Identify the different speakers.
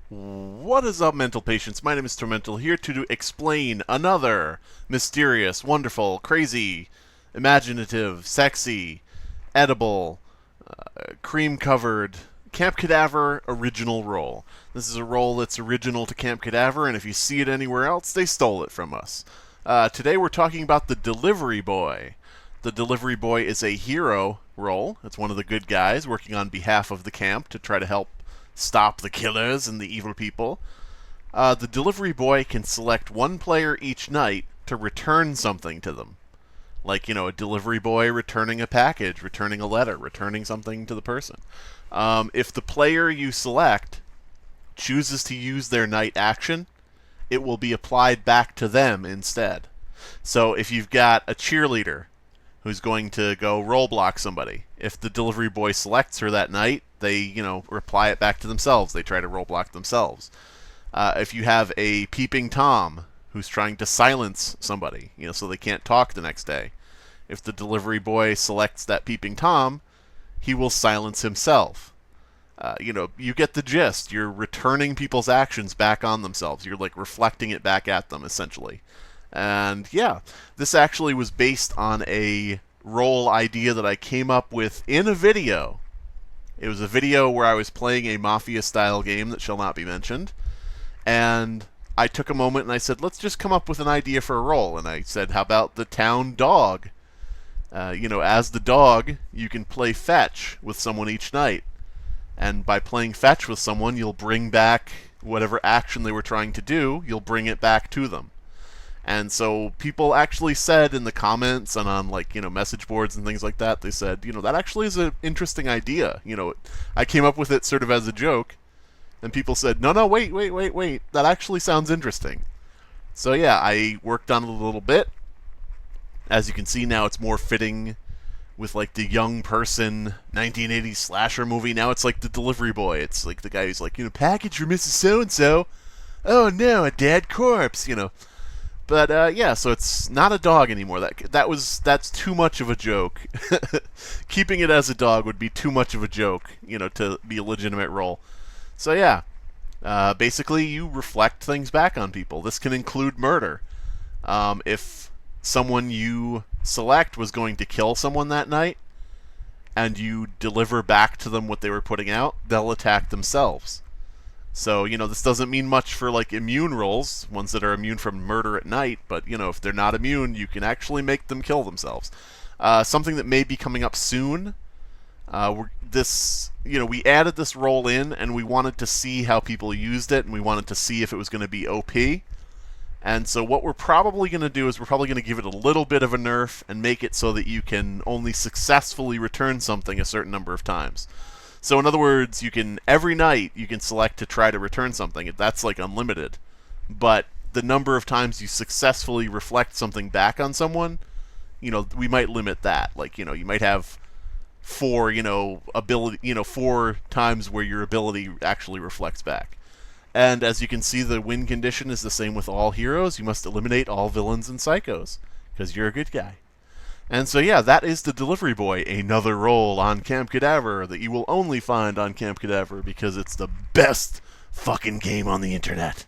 Speaker 1: What is up, mental patients? My name is Tormental, here to explain another mysterious, wonderful, crazy, imaginative, sexy, edible, cream-covered Camp Cadaver original roll. This is a roll that's original to Camp Cadaver, and if you see it anywhere else, they stole it from us. Today we're talking about the Delivery Boy. The Delivery Boy is a hero roll. It's one of the good guys working on behalf of the camp to try to help stop the killers and the evil people. The Delivery Boy can select one player each night to return something to them. Like, a delivery boy returning a package, returning a letter, returning something to the person. If the player you select chooses to use their night action, it will be applied back to them instead. So if you've got a cheerleader who's going to go roadblock somebody, if the delivery boy selects her that night, they, reply it back to themselves. They try to roadblock themselves. If you have a peeping Tom who's trying to silence somebody, so they can't talk the next day, if the delivery boy selects that peeping Tom, he will silence himself. You get the gist. You're returning people's actions back on themselves. You're like reflecting it back at them, essentially. And yeah, this actually was based on a role idea that I came up with in a video. It was a video where I was playing a Mafia-style game that shall not be mentioned. And I took a moment and I said, let's just come up with an idea for a role. And I said, how about the town dog? As the dog, you can play fetch with someone each night. And by playing fetch with someone, you'll bring back whatever action they were trying to do, you'll bring it back to them. And so people actually said in the comments and on message boards and things like that, they said, that actually is an interesting idea. I came up with it sort of as a joke, and people said, no, wait, that actually sounds interesting. So yeah, I worked on it a little bit. As you can see now, it's more fitting with the young person 1980s slasher movie. Now it's like the delivery boy. It's like the guy who's like, package for Mrs. So-and-so. Oh no, a dead corpse, But yeah, so it's not a dog anymore. That's too much of a joke. Keeping it as a dog would be too much of a joke, to be a legitimate role. So yeah, basically you reflect things back on people. This can include murder. If someone you select was going to kill someone that night, and you deliver back to them what they were putting out, they'll attack themselves. So, this doesn't mean much for, immune roles, ones that are immune from murder at night, but, if they're not immune, you can actually make them kill themselves. Something that may be coming up soon, we added this role in, and we wanted to see how people used it, and we wanted to see if it was going to be OP. And so what we're probably going to do is we're probably going to give it a little bit of a nerf and make it so that you can only successfully return something a certain number of times. So in other words, every night you can select to try to return something. That's unlimited. But the number of times you successfully reflect something back on someone, we might limit that. You might have four times where your ability actually reflects back. And as you can see, the win condition is the same with all heroes. You must eliminate all villains and psychos, because you're a good guy. And so yeah, that is the Delivery Boy, another role on Camp Cadaver that you will only find on Camp Cadaver because it's the best fucking game on the internet.